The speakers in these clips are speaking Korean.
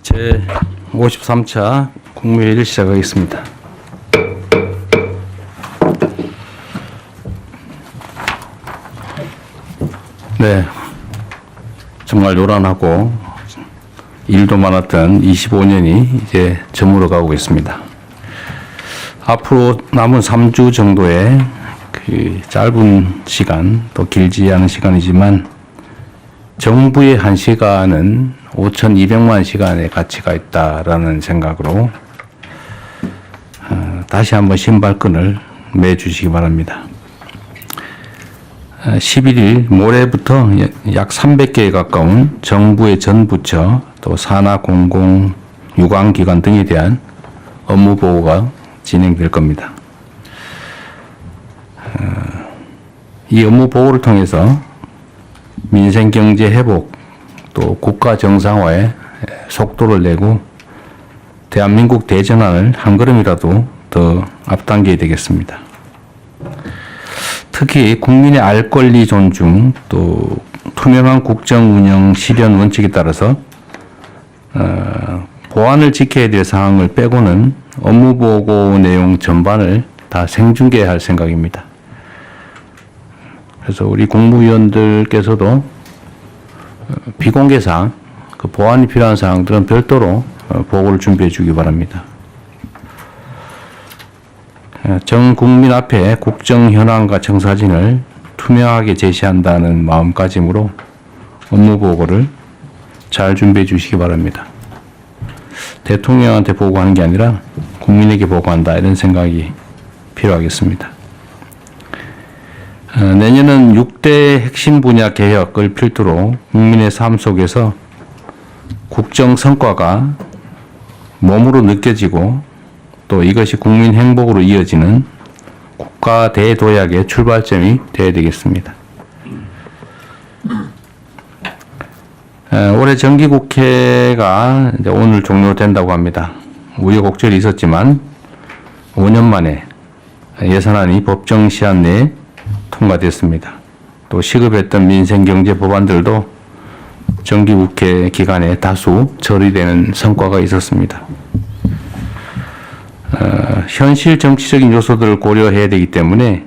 제 53차 국무회의를 시작하겠습니다. 네, 정말 요란하고 일도 많았던 25년이 이제 저물어 가고 있습니다. 앞으로 남은 3주 정도의 그 짧은 시간, 또 길지 않은 시간이지만 정부의 1시간은 5,200만 시간의 가치가 있다라는 생각으로 다시 한번 신발끈을 매주시기 바랍니다. 11일 모레부터 약 300개에 가까운 정부의 전 부처, 또 산하 공공 유관기관 등에 대한 업무 보고가 진행될 겁니다. 이 업무 보고를 통해서 민생 경제 회복, 또 국가 정상화에 속도를 내고 대한민국 대전환을 한 걸음이라도 더 앞당겨야 되겠습니다. 특히 국민의 알 권리 존중, 또 투명한 국정 운영 실현 원칙에 따라서 보안을 지켜야 될 사항을 빼고는 업무 보고 내용 전반을 다 생중계할 생각입니다. 그래서 우리 국무위원들께서도 비공개 사항, 그 보안이 필요한 사항들은 별도로 보고를 준비해 주기 바랍니다. 전 국민 앞에 국정 현황과 청사진을 투명하게 제시한다는 마음가짐으로 업무 보고를 잘 준비해 주시기 바랍니다. 대통령한테 보고하는 게 아니라 국민에게 보고한다, 이런 생각이 필요하겠습니다. 내년은 6대 핵심 분야 개혁을 필두로 국민의 삶 속에서 국정 성과가 몸으로 느껴지고 또 이것이 국민 행복으로 이어지는 국가 대도약의 출발점이 되어야 되겠습니다. 올해 정기국회가 이제 오늘 종료된다고 합니다. 우여곡절이 있었지만 5년 만에 예산안이 법정 시한 내에 통과됐습니다. 또 시급했던 민생경제 법안들도 정기국회 기간에 다수 처리되는 성과가 있었습니다. 현실 정치적인 요소들을 고려해야 되기 때문에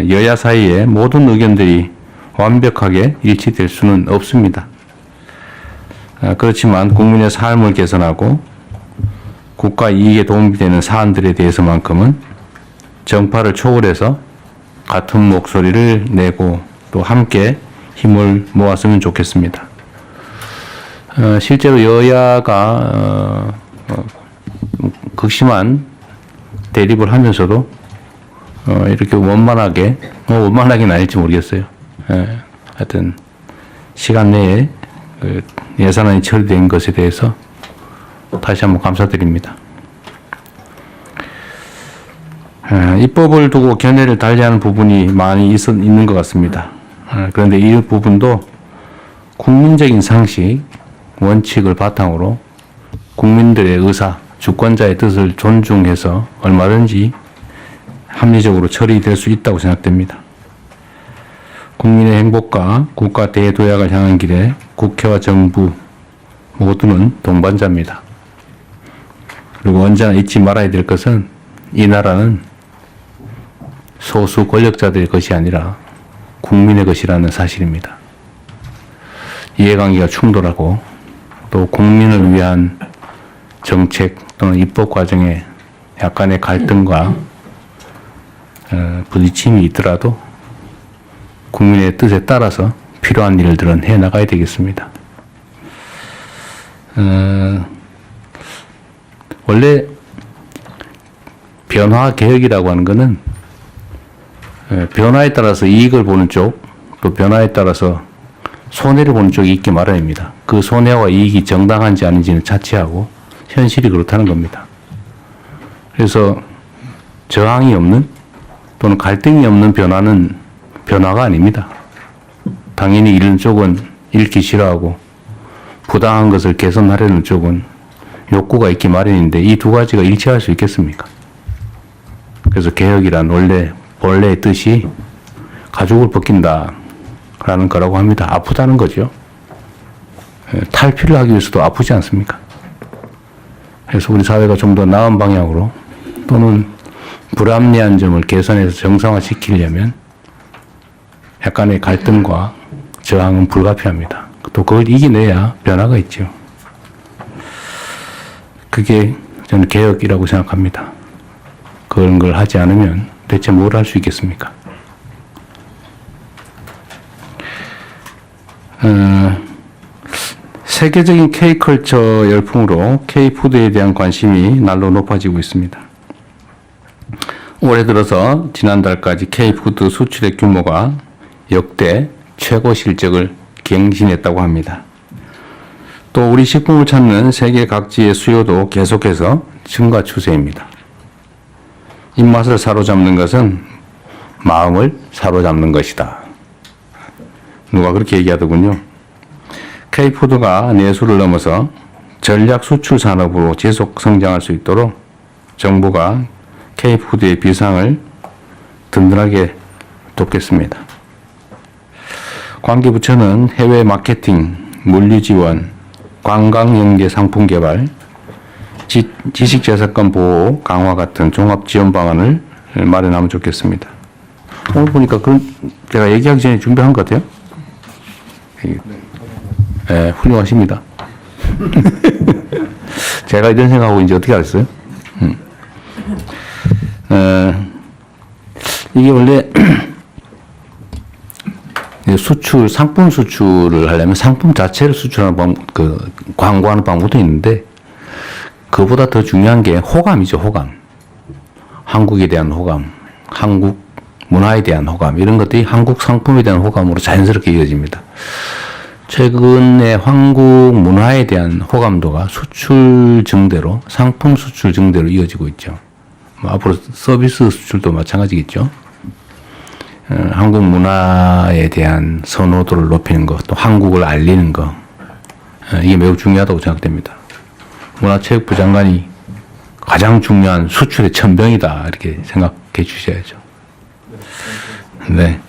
여야 사이에 모든 의견들이 완벽하게 일치될 수는 없습니다. 그렇지만 국민의 삶을 개선하고 국가 이익에 도움이 되는 사안들에 대해서만큼은 정파를 초월해서 같은 목소리를 내고 또 함께 힘을 모았으면 좋겠습니다. 실제로 여야가 극심한 대립을 하면서도 이렇게 원만하게, 원만하게는 아닐지 모르겠어요. 하여튼 시간 내에 예산안이 처리된 것에 대해서 다시 한번 감사드립니다. 입법을 두고 견해를 달리하는 부분이 많이 있는 것 같습니다. 그런데 이 부분도 국민적인 상식, 원칙을 바탕으로 국민들의 의사, 주권자의 뜻을 존중해서 얼마든지 합리적으로 처리될 수 있다고 생각됩니다. 국민의 행복과 국가 대도약을 향한 길에 국회와 정부 모두는 동반자입니다. 그리고 언제나 잊지 말아야 될 것은 이 나라는 소수 권력자들의 것이 아니라 국민의 것이라는 사실입니다. 이해관계가 충돌하고 또 국민을 위한 정책 또는 입법 과정에 약간의 갈등과 부딪힘이 있더라도 국민의 뜻에 따라서 필요한 일들은 해나가야 되겠습니다. 원래 변화 개혁이라고 하는 것은 변화에 따라서 이익을 보는 쪽, 또 변화에 따라서 손해를 보는 쪽이 있기 마련입니다. 그 손해와 이익이 정당한지 아닌지는 차치하고 현실이 그렇다는 겁니다. 그래서 저항이 없는 또는 갈등이 없는 변화는 변화가 아닙니다. 당연히 잃는 쪽은 잃기 싫어하고 부당한 것을 개선하려는 쪽은 욕구가 있기 마련인데 이 두 가지가 일치할 수 있겠습니까? 그래서 개혁이란 본래의 뜻이 가죽을 벗긴다라는 거라고 합니다. 아프다는 거죠. 탈피를 하기 위해서도 아프지 않습니까? 그래서 우리 사회가 좀 더 나은 방향으로 또는 불합리한 점을 개선해서 정상화시키려면 약간의 갈등과 저항은 불가피합니다. 또 그걸 이겨내야 변화가 있죠. 그게 저는 개혁이라고 생각합니다. 그런 걸 하지 않으면 대체 뭘 할 수 있겠습니까? 세계적인 K컬처 열풍으로 K푸드에 대한 관심이 날로 높아지고 있습니다. 올해 들어서 지난달까지 K푸드 수출액 규모가 역대 최고 실적을 갱신했다고 합니다. 또 우리 식품을 찾는 세계 각지의 수요도 계속해서 증가 추세입니다. 입맛을 사로잡는 것은 마음을 사로잡는 것이다. 누가 그렇게 얘기하더군요. K푸드가 내수를 넘어서 전략 수출 산업으로 지속 성장할 수 있도록 정부가 K푸드의 비상을 든든하게 돕겠습니다. 관계부처는 해외 마케팅, 물류 지원, 관광 연계 상품 개발, 지식재산권 보호 강화 같은 종합 지원 방안을 마련하면 좋겠습니다. 오늘 보니까 제가 얘기하기 전에 준비한 것 같아요. 네, 훌륭하십니다. 제가 이런 생각하고 이제 어떻게 알았어요? 이게 원래 수출, 상품 수출을 하려면 상품 자체를 수출하는 방법, 광고하는 방법도 있는데, 그보다 더 중요한 게 호감이죠, 호감. 한국에 대한 호감, 한국 문화에 대한 호감, 이런 것들이 한국 상품에 대한 호감으로 자연스럽게 이어집니다. 최근에 한국 문화에 대한 호감도가 수출 증대로, 상품 수출 증대로 이어지고 있죠. 앞으로 서비스 수출도 마찬가지겠죠. 한국 문화에 대한 선호도를 높이는 것, 또 한국을 알리는 것, 이게 매우 중요하다고 생각됩니다. 문화체육부 장관이 가장 중요한 수출의 천병이다, 이렇게 생각해 주셔야죠. 네.